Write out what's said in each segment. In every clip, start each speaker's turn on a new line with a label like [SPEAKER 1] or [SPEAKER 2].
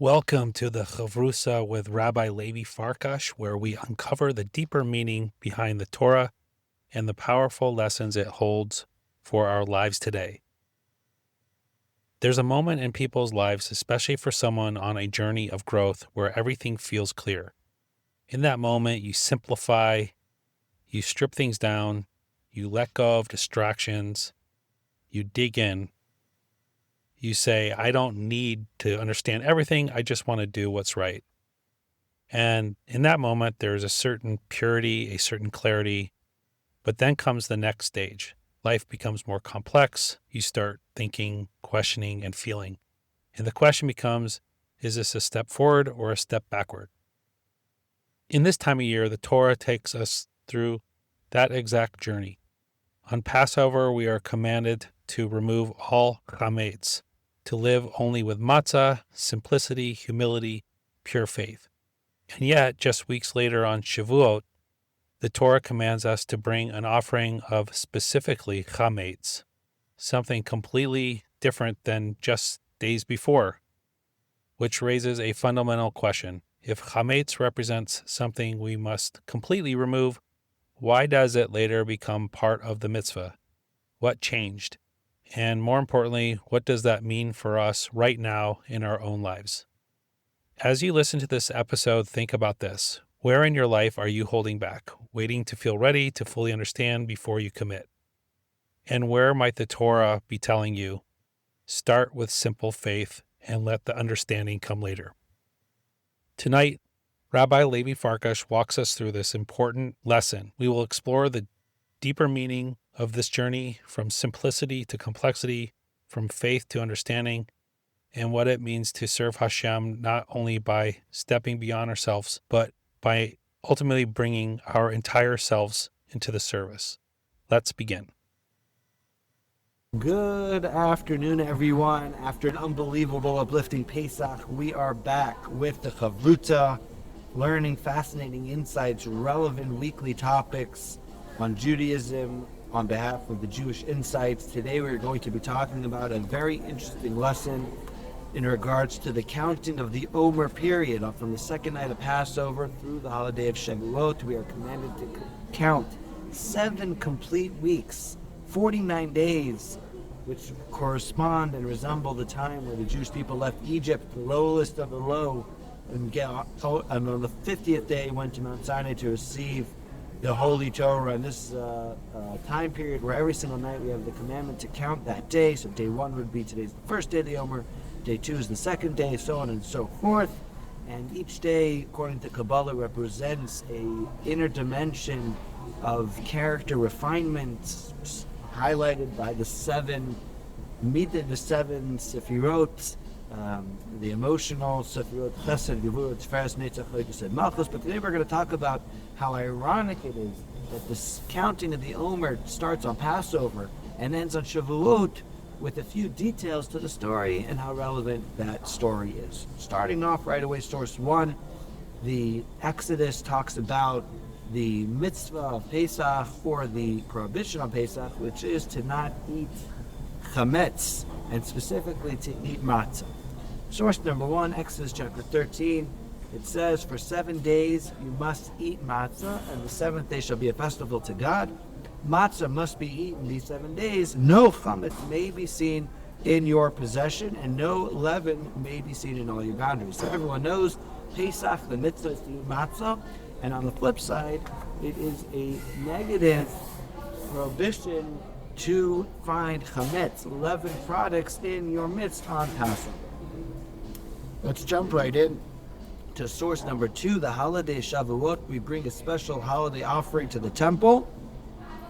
[SPEAKER 1] Welcome to the Chavrusa with Rabbi Levi Farkash, where we uncover the deeper meaning behind the Torah and the powerful lessons it holds for our lives today. There's a moment in people's lives, especially for someone on a journey of growth, where everything feels clear. In that moment, you simplify, you strip things down, you let go of distractions, you dig in. You say, I don't need to understand everything. I just want to do what's right. And in that moment, there's a certain purity, a certain clarity. But then comes the next stage. Life becomes more complex. You start thinking, questioning, and feeling. And the question becomes, is this a step forward or a step backward? In this time of year, the Torah takes us through that exact journey. On Passover, we are commanded to remove all Chametz, to live only with matzah, simplicity, humility, pure faith. And yet, just weeks later on Shavuot, the Torah commands us to bring an offering of specifically Chametz, something completely different than just days before, which raises a fundamental question. If Chametz represents something we must completely remove, why does it later become part of the mitzvah? What changed? And more importantly, what does that mean for us right now in our own lives? As you listen to this episode, think about this. Where in your life are you holding back, waiting to feel ready to fully understand before you commit? And where might the Torah be telling you, start with simple faith and let the understanding come later? Tonight, Rabbi Levi Farkash walks us through this important lesson. We will explore the deeper meaning of this journey, from simplicity to complexity, from faith to understanding, and what it means to serve Hashem not only by stepping beyond ourselves, but by ultimately bringing our entire selves into the service. Let's begin.
[SPEAKER 2] Good afternoon, everyone. After an unbelievable, uplifting Pesach, we are back with the Chavrusa, learning fascinating insights, relevant weekly topics on Judaism on behalf of the Jewish Insights. Today we're going to be talking about a very interesting lesson in regards to the counting of the Omer period. From the second night of Passover through the holiday of Shavuot, we are commanded to count 7 complete weeks, 49 days, which correspond and resemble the time where the Jewish people left Egypt, the lowest of the low, and on the 50th day went to Mount Sinai to receive the Holy Torah. And this time period where every single night we have the commandment to count that day. So day 1 would be today's the first day of the Omer, day 2 is the second day, so on and so forth. And each day, according to Kabbalah, represents a inner dimension of character refinement, highlighted by the 7 Sefirot, the emotional Sefirat Chesed, Gevurah, Tiferes, Netzach, Chesed, Malchus. But today we're going to talk about how ironic it is that this counting of the Omer starts on Passover and ends on Shavuot, with a few details to the story and how relevant that story is. Starting off right away, source 1, the Exodus talks about the mitzvah of Pesach, or the prohibition on Pesach, which is to not eat Chametz, and specifically to eat matzah. Source number 1, Exodus chapter 13, it says, for 7 days you must eat matzah, and the 7th day shall be a festival to God. Matzah must be eaten these 7 days. No chametz may be seen in your possession, and no leaven may be seen in all your boundaries. So everyone knows Pesach, the mitzvah, is to eat matzah, and on the flip side, it is a negative prohibition to find chametz, leavened products, in your midst on Passover. Let's jump right in to source number 2, the holiday Shavuot. We bring a special holiday offering to the temple.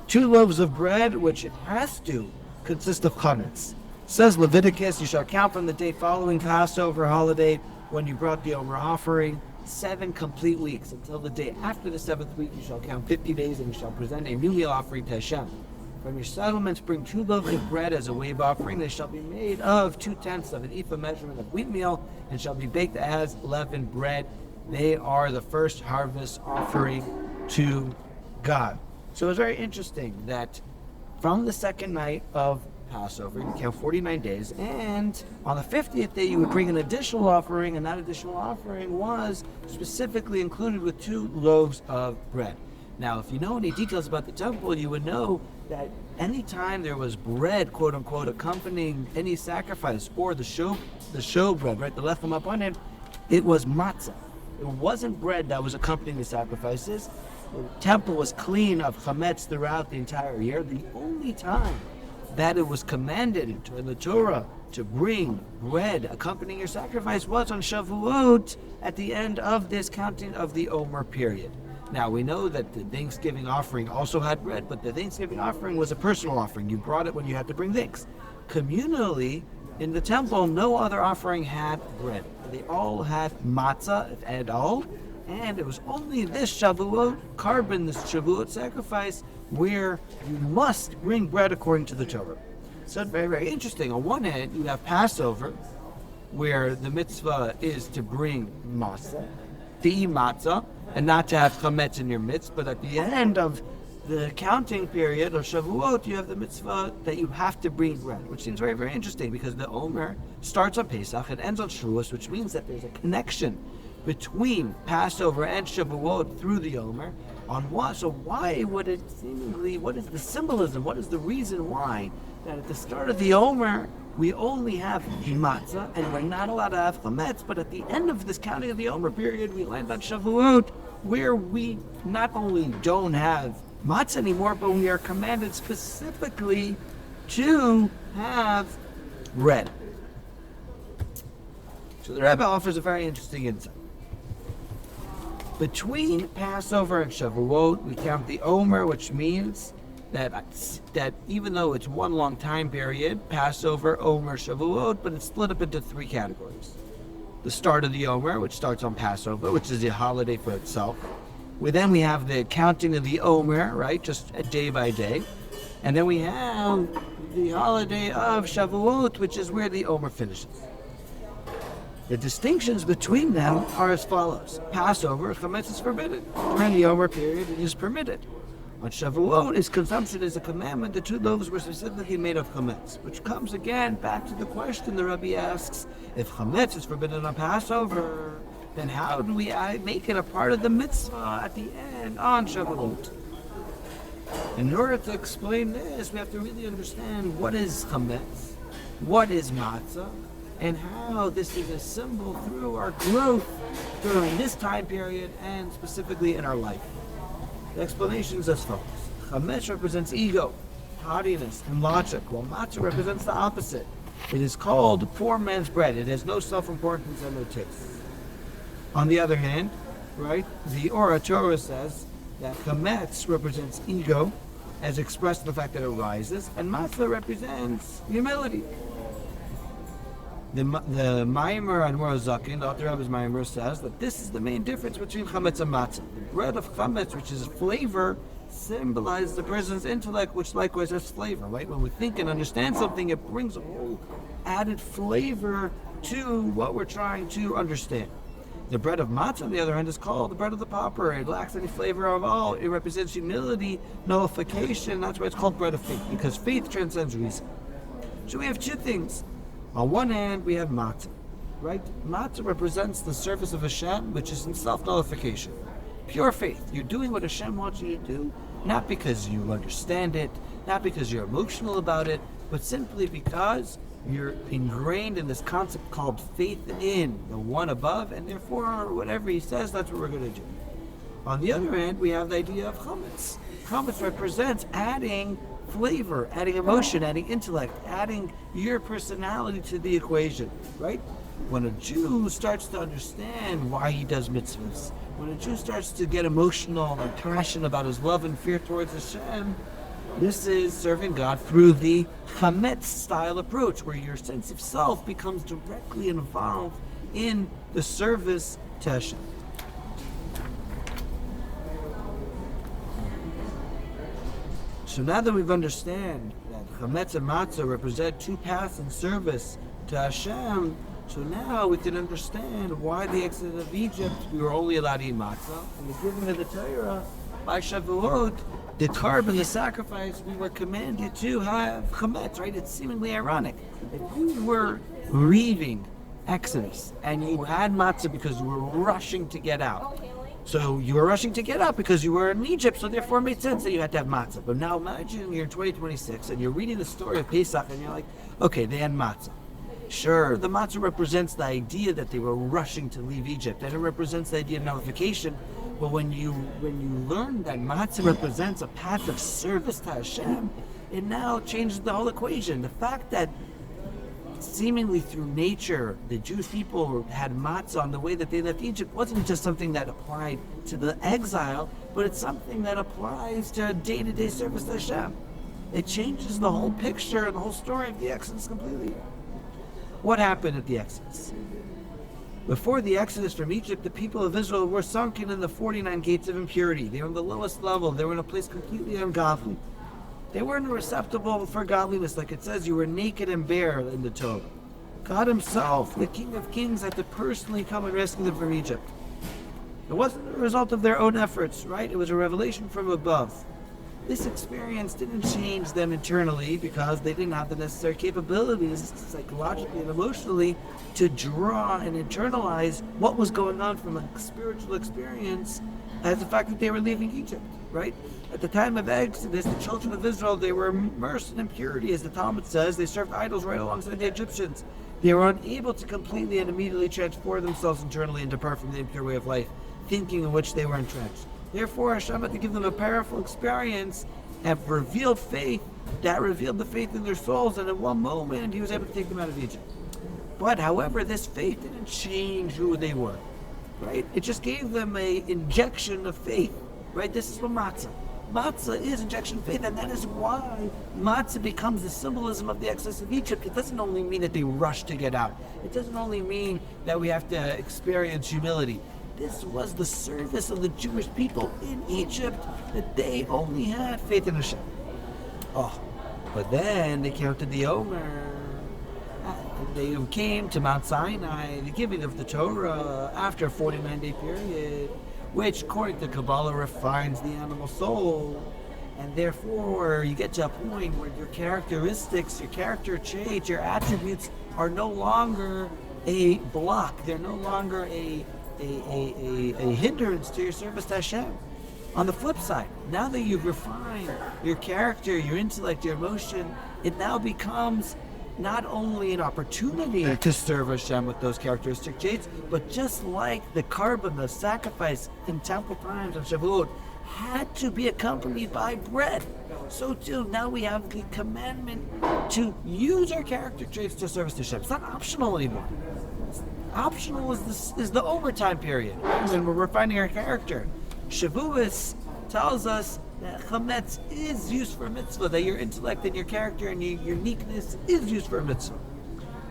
[SPEAKER 2] 2 loaves of bread, which it has to consist of chametz. Says Leviticus, you shall count from the day following Passover holiday when you brought the Omer offering, 7 complete weeks. Until the day after the 7th week, you shall count 50 days, and you shall present a new meal offering to Hashem. From your settlements, bring 2 loaves of bread as a wave offering. They shall be made of 2/10 of an ephah measurement of wheat meal, and shall be baked as leavened bread. They are the first harvest offering to God. So it's very interesting that from the second night of Passover. You count 49 days. And on the 50th day, you would bring an additional offering, and that additional offering was specifically included with 2 loaves of bread. Now, if you know any details about the temple, you would know that anytime there was bread, quote unquote, accompanying any sacrifice, or the show bread, right, the lechem upon it was matzah. It wasn't bread that was accompanying the sacrifices. The temple was clean of chametz throughout the entire year. The only time that it was commanded in the Torah to bring bread accompanying your sacrifice was on Shavuot at the end of this counting of the Omer period. Now, we know that the Thanksgiving offering also had bread, but the Thanksgiving offering was a personal offering. You brought it when you had to bring things. Communally, in the temple, no other offering had bread. They all had matzah at all, and it was only this Shavuot carbon, this Shavuot sacrifice, where you must bring bread according to the Torah. So it's very, very interesting. On one hand, you have Passover, where the mitzvah is to bring matzah, to eat matzah, and not to have chametz in your midst. But at the end of the counting period of Shavuot, you have the mitzvah that you have to bring bread, which seems very, very interesting because the Omer starts on Pesach and ends on Shavuot, which means that there's a connection between Passover and Shavuot through the Omer. On what? So why would it seemingly, what is the symbolism? What is the reason why that at the start of the Omer, we only have matzah and we're not allowed to have chametz, but at the end of this counting of the Omer period, we land on Shavuot, where we not only don't have matzah anymore, but we are commanded specifically to have bread. So the Rebbe offers a very interesting insight. Between Passover and Shavuot, we count the Omer, which means that even though it's one long time period, Passover, Omer, Shavuot, but it's split up into 3 categories. The start of the Omer, which starts on Passover, which is a holiday for itself. Then we have the counting of the Omer, right, just day by day. And then we have the holiday of Shavuot, which is where the Omer finishes. The distinctions between them are as follows. Passover, chametz is forbidden. During the Omer period, it is permitted. On Shavuot, its consumption is a commandment. The 2 loaves were specifically made of chametz, which comes again back to the question the Rabbi asks, if chametz is forbidden on Passover, then how do we make it a part of the mitzvah at the end on Shavuot? In order to explain this, we have to really understand what is chametz, what is matzah, and how this is a symbol through our growth during this time period and specifically in our life. The explanation is as follows. Chametz represents ego, haughtiness, and logic, while matzah represents the opposite. It is called poor man's bread. It has no self-importance and no taste. On the other hand, right, the Torah says that chametz represents ego, as expressed in the fact that it rises, and matzah represents humility. The Maimer and Zakin, the author of his Maimer, says that this is the main difference between chametz and matzah. The bread of chametz, which is flavor, symbolizes the person's intellect, which likewise has flavor, right? When we think and understand something, it brings a whole added flavor to what we're trying to understand. The bread of matzah, on the other hand, is called the bread of the pauper. It lacks any flavor at all. It represents humility, nullification. That's why it's called bread of faith, because faith transcends reason. So we have 2 things. On one hand, we have matzah, right? Matzah represents the service of Hashem, which is in self-nullification. Pure faith. You're doing what Hashem wants you to do, not because you understand it, not because you're emotional about it, but simply because you're ingrained in this concept called faith in the one above, and therefore, whatever he says, that's what we're going to do. On the other hand, we have the idea of chametz. Chametz represents adding flavor, adding emotion, adding intellect, adding your personality to the equation, right? When a Jew starts to understand why he does mitzvahs, when a Jew starts to get emotional and passionate about his love and fear towards Hashem, this is serving God through the chametz style approach, where your sense of self becomes directly involved in the service to Hashem. So now that we've understand that chametz and matzah represent 2 paths in service to Hashem, so now we can understand why the exodus of Egypt, we were only allowed to eat matzah, and the giving of the Torah by Shavuot, the carbon, the sacrifice, we were commanded to have chametz, right? It's seemingly ironic. If you were leaving Exodus and you had matzah because you were rushing to get out, so you were rushing to get out because you were in Egypt, so therefore it made sense that you had to have matzah. But now imagine you're in 2026 and you're reading the story of Pesach and you're like, okay, they had matzah. Sure, the matzah represents the idea that they were rushing to leave Egypt, and it represents the idea of nullification. But when you learn that matzah represents a path of service to Hashem, it now changes the whole equation. The fact that seemingly through nature, the Jewish people had matzah on the way that they left Egypt wasn't just something that applied to the exile, but it's something that applies to day-to-day service to Hashem. It changes the whole picture and the whole story of the Exodus completely. What happened at the Exodus? Before the Exodus from Egypt, the people of Israel were sunken in the 49 gates of impurity. They were on the lowest level. They were in a place completely ungodly. They weren't receptible for godliness, like it says, you were naked and bare in the Torah. God himself, the King of Kings, had to personally come and rescue them from Egypt. It wasn't a result of their own efforts, right? It was a revelation from above. This experience didn't change them internally because they didn't have the necessary capabilities psychologically and emotionally to draw and internalize what was going on from a spiritual experience as the fact that they were leaving Egypt, right? At the time of Exodus, the children of Israel, they were immersed in impurity. As the Talmud says, they served idols right alongside the Egyptians. They were unable to completely and immediately transform themselves internally and depart from the impure way of life, thinking in which they were entrenched. Therefore, Hashem had to give them a powerful experience and revealed faith that revealed the faith in their souls, and in one moment, he was able to take them out of Egypt. But, however, this faith didn't change who they were, right? It just gave them an injection of faith, right? This is what matzah. Matzah is injection of faith, and that is why matzah becomes the symbolism of the exodus of Egypt. It doesn't only mean that they rushed to get out. It doesn't only mean that we have to experience humility. This was the service of the Jewish people in Egypt, that they only had faith in Hashem. Oh, but then they counted the Omer. They came to Mount Sinai, the giving of the Torah, after a 49-day period, which, according to Kabbalah, refines the animal soul. And therefore, you get to a point where your characteristics, your character traits, your attributes are no longer a block. They're no longer a hindrance to your service to Hashem. On the flip side, now that you've refined your character, your intellect, your emotion, it now becomes not only an opportunity to serve Hashem with those characteristic traits, but just like the carbon, the sacrifice in temple times of Shavuot had to be accompanied by bread, so too now we have the commandment to use our character traits to service to Hashem. It's not optional anymore. Optional is the overtime period, when we're refining our character. Shavuot tells us that chametz is used for mitzvah, that your intellect and your character and your uniqueness is used for mitzvah.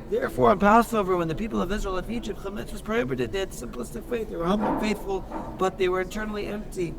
[SPEAKER 2] Therefore, on Passover, when the people of Israel left Egypt, chametz was prohibited. They had simplistic faith, they were humble and faithful, but they were internally empty.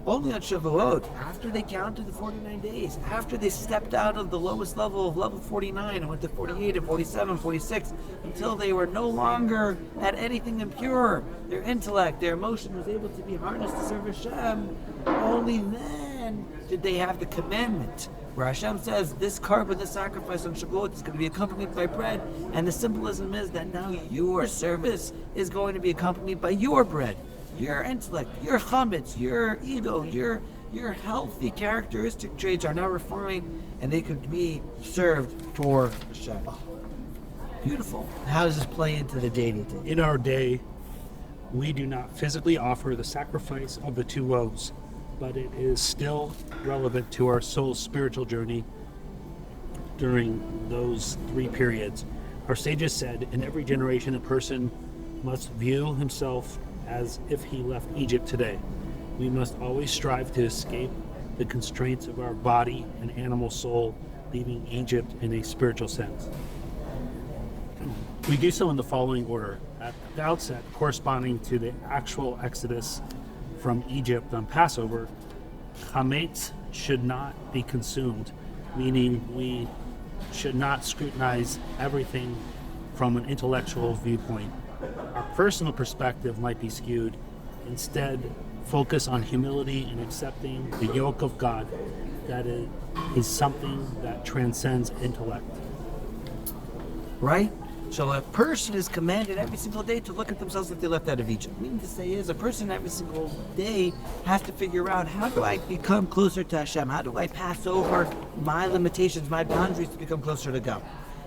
[SPEAKER 2] Only on Shavuot, after they counted the 49 days, after they stepped out of the lowest level of level 49 and went to 48 and 47, 46, until they were no longer at anything impure, their intellect, their emotion was able to be harnessed to serve Hashem, only then did they have the commandment, where Hashem says, this carbon, this sacrifice on Shavuot is going to be accompanied by bread, and the symbolism is that now your service is going to be accompanied by your bread. Your intellect, your chametz, your ego, your healthy characteristic traits are now refined, and they could be served for Hashem. Beautiful. How does this play into the day-to-day?
[SPEAKER 1] In our day, we do not physically offer the sacrifice of the two loaves, but it is still relevant to our soul's spiritual journey during those 3 periods. Our sages said, in every generation, a person must view himself as if he left Egypt today. We must always strive to escape the constraints of our body and animal soul, leaving Egypt in a spiritual sense. We do so in the following order. At the outset, corresponding to the actual exodus from Egypt on Passover, Chametz should not be consumed, meaning we should not scrutinize everything from an intellectual viewpoint. Our personal perspective might be skewed. Instead, focus on humility and accepting the yoke of God. That is something that transcends intellect.
[SPEAKER 2] Right? So a person is commanded every single day to look at themselves like they left out of Egypt. Meaning to say is a person every single day has to figure out, how do I become closer to Hashem? How do I pass over my limitations, my boundaries to become closer to God?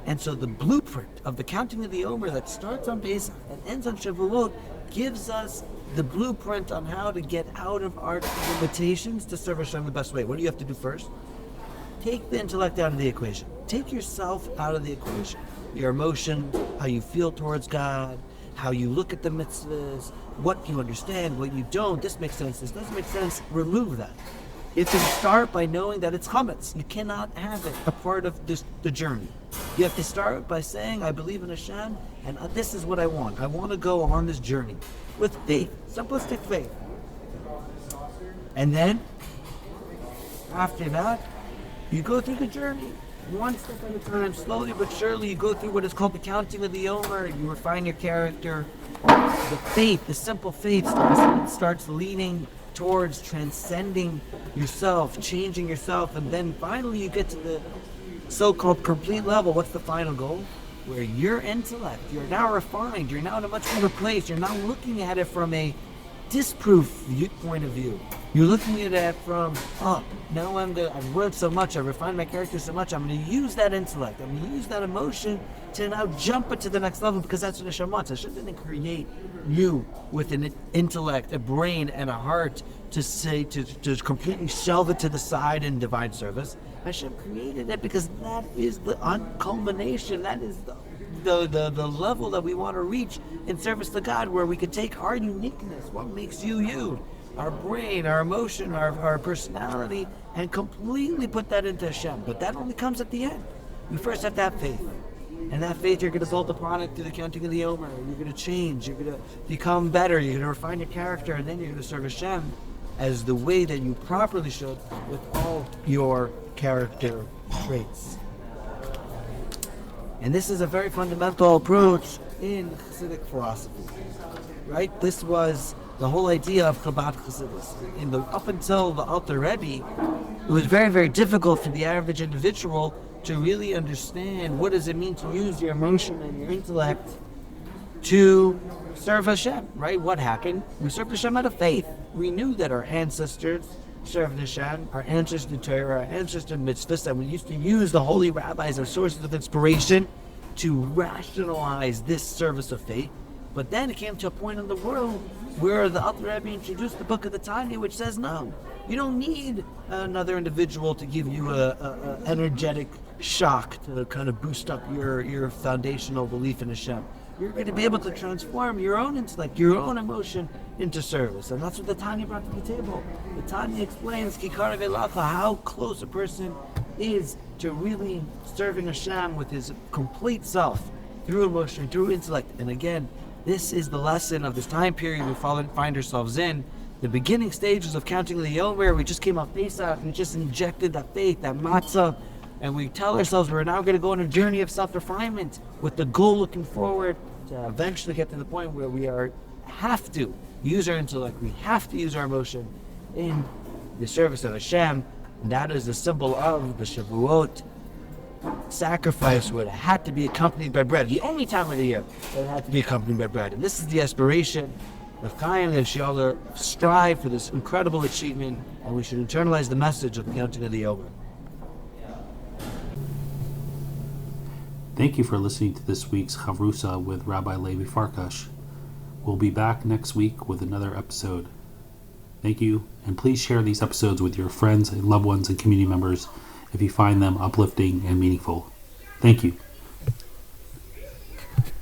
[SPEAKER 2] And so the blueprint of the counting of the Omer that starts on Pesach and ends on Shavuot gives us the blueprint on how to get out of our limitations to serve Hashem the best way. What do you have to do first? Take the intellect out of the equation. Take yourself out of the equation. Your emotion, how you feel towards God, how you look at the mitzvahs, what you understand, what you don't. This makes sense, this doesn't make sense. Remove that. You have to start by knowing that it's Chametz. You cannot have it a part of the journey. You have to start by saying, I believe in Hashem, and this is what I want. I want to go on this journey with faith, simplistic faith. And then, after that, you go through the journey. One step at a time, slowly but surely, you go through what is called the counting of the Omer. You refine your character. The faith, the simple faith, starts leaning towards transcending yourself, changing yourself, and then finally you get to the so-called complete level. What's the final goal? Where your intellect, you're now refined, you're now in a much better place, you're now looking at it from a disproof point of view. You're looking at it from, now I've learned so much, I've refined my character so much, I'm going to use that intellect, I'm going to use that emotion to now jump it to the next level, because that's what Hashem wants. Hashem didn't create you with an intellect, a brain, and a heart to completely shelve it to the side in divine service. Hashem created it because that is the culmination, that is the level that we want to reach in service to God, where we could take our uniqueness, what makes you you, our brain, our emotion, our personality, and completely put that into Hashem. But that only comes at the end. You first have to have faith. And that faith you're going to build upon it through the counting of the Omer. You're going to change, you're going to become better, you're going to refine your character, and then you're going to serve Hashem as the way that you properly should with all your character traits. And this is a very fundamental approach in Chassidic philosophy, right? This was the whole idea of Chabad Chassidus. Up until the Alter Rebbe, it was very, very difficult for the average individual to really understand what does it mean to use your emotion and your intellect to serve Hashem, right? What happened? We served Hashem out of faith. We knew that our ancestors served Hashem, our ancestors Torah, our ancestors mitzvahs, and we used to use the holy rabbis as sources of inspiration to rationalize this service of faith. But then it came to a point in the world where the Alter Rebbe introduced the book of the Tanya, which says, no, you don't need another individual to give you a energetic shock to kind of boost up your foundational belief in Hashem. You're going to be able to transform your own intellect, your own emotion into service. And that's what the Tanya brought to the table. The Tanya explains Kikar Velacha, how close a person is to really serving Hashem with his complete self, through emotion, through intellect. And again, this is the lesson of this time period we find ourselves in. The beginning stages of counting the Omer, we just came off Pesach, we just injected that faith, that matzah, and we tell ourselves we're now going to go on a journey of self-refinement with the goal looking forward to eventually get to the point where we have to use our intellect, we have to use our emotion in the service of Hashem. And that is the symbol of the Shavuot sacrifice, where it had to be accompanied by bread. The only time of the year that it had to be accompanied by bread. And this is the aspiration of Chaim and Shiala strive for this incredible achievement, and we should internalize the message of the counting of the Omer.
[SPEAKER 1] Thank you for listening to this week's Chavrusa with Rabbi Levi Farkash. We'll be back next week with another episode. Thank you, and please share these episodes with your friends and loved ones and community members if you find them uplifting and meaningful. Thank you.